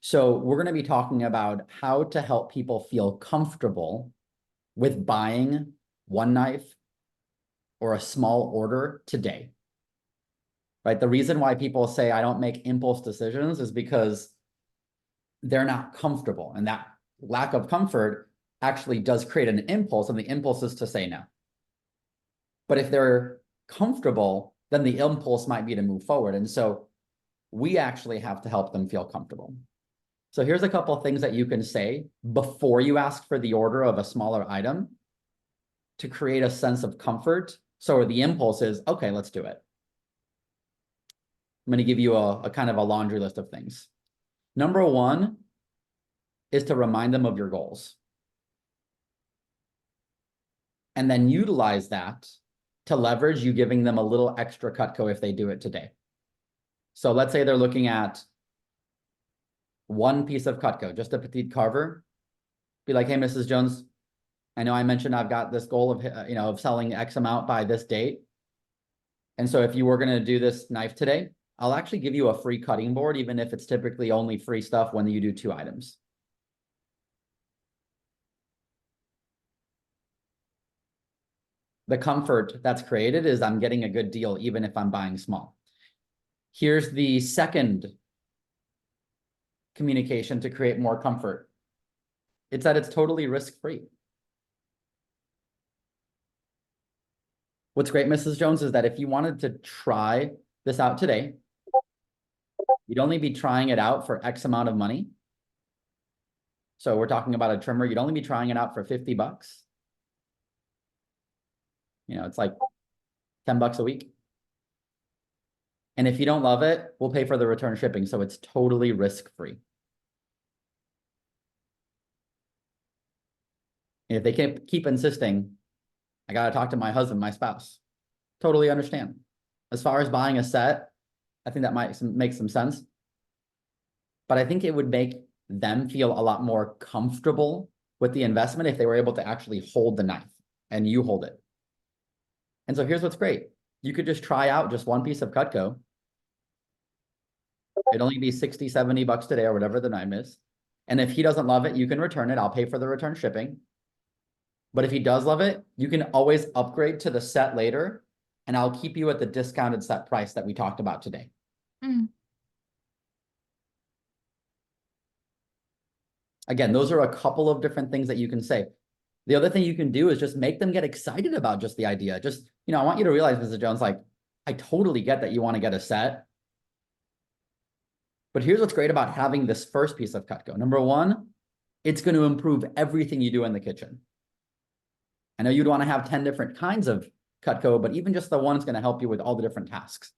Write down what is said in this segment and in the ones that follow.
So we're going to be talking about how to help people feel comfortable with buying one knife or a small order today. Right? The reason why people say I don't make impulse decisions is because they're not comfortable. And that lack of comfort actually does create an impulse, and the impulse is to say no. But if they're comfortable, then the impulse might be to move forward. And so we actually have to help them feel comfortable. So here's a couple of things that you can say before you ask for the order of a smaller item to create a sense of comfort. So the impulse is, okay, let's do it. I'm going to give you a kind of a laundry list of things. Number one is to remind them of your goals. And then utilize that to leverage you giving them a little extra Cutco if they do it today. So let's say they're looking at one piece of Cutco, just a petite carver. Be like, hey, Mrs. Jones, I know I mentioned I've got this goal of, of selling X amount by this date. And so if you were going to do this knife today, I'll actually give you a free cutting board, even if it's typically only free stuff when you do 2 items. The comfort that's created is I'm getting a good deal, even if I'm buying small. Here's the second communication to create more comfort. It's that it's totally risk-free. What's great, Mrs. Jones, is that if you wanted to try this out today, you'd only be trying it out for X amount of money. So we're talking about a trimmer. You'd only be trying it out for 50 bucks. It's like 10 bucks a week. And if you don't love it, we'll pay for the return shipping. So it's totally risk-free. If they keep insisting, I got to talk to my husband, my spouse. Totally understand. As far as buying a set, I think that might make some sense. But I think it would make them feel a lot more comfortable with the investment if they were able to actually hold the knife and you hold it. And so here's what's great. You could just try out just one piece of Cutco. It'd only be 60, 70 bucks today or whatever the knife is. And if he doesn't love it, you can return it. I'll pay for the return shipping. But if he does love it, you can always upgrade to the set later, and I'll keep you at the discounted set price that we talked about today. Again, those are a couple of different things that you can say. The other thing you can do is just make them get excited about just the idea. Just, I want you to realize, Mrs. Jones, like, I totally get that you want to get a set. But here's what's great about having this first piece of Cutco. Number one, it's going to improve everything you do in the kitchen. I know you'd want to have 10 different kinds of Cutco, but even just the one is going to help you with all the different tasks.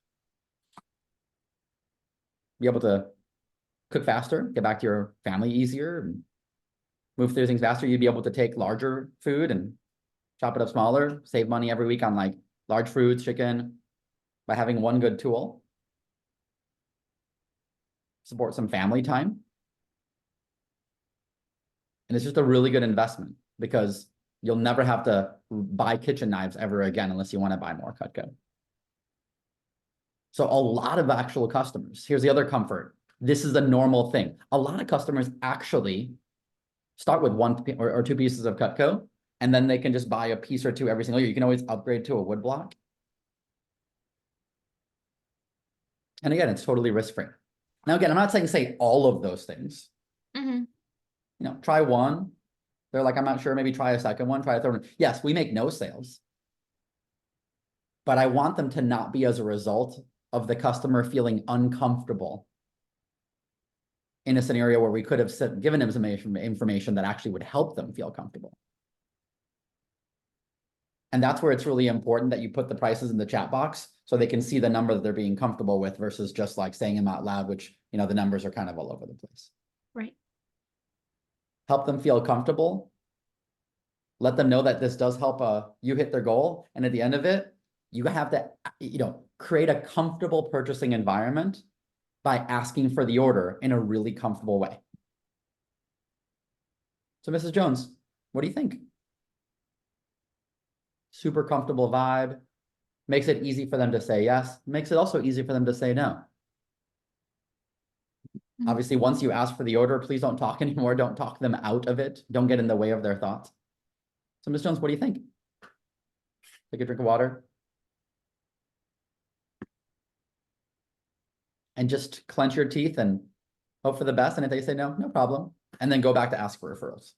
Be able to cook faster, get back to your family easier, and move through things faster. You'd be able to take larger food and chop it up smaller, save money every week on like large fruits, chicken, by having one good tool. Support some family time. And it's just a really good investment because you'll never have to buy kitchen knives ever again unless you want to buy more Cutco. So a lot of actual customers, here's the other comfort. This is a normal thing. A lot of customers actually start with 1 or 2 pieces of Cutco, and then they can just buy a piece or 2 every single year. You can always upgrade to a wood block. And again, it's totally risk-free. Now, again, I'm not saying say all of those things. Try one. They're like, I'm not sure, maybe try a second one, try a third one. Yes, we make no sales. But I want them to not be as a result of the customer feeling uncomfortable in a scenario where we could have given them some information that actually would help them feel comfortable. And that's where it's really important that you put the prices in the chat box so they can see the number that they're being comfortable with versus just like saying them out loud, which, the numbers are kind of all over the place. Right. Help them feel comfortable. Let them know that this does help you hit their goal. And at the end of it, you have to, create a comfortable purchasing environment by asking for the order in a really comfortable way. So Mrs. Jones, what do you think? Super comfortable vibe, makes it easy for them to say yes, makes it also easy for them to say no. Mhm. Obviously, once you ask for the order, please don't talk anymore. Don't talk them out of it. Don't get in the way of their thoughts. So, Ms. Jones, what do you think? Take a drink of water. And just clench your teeth and hope for the best. And if they say no, no problem. And then go back to ask for referrals.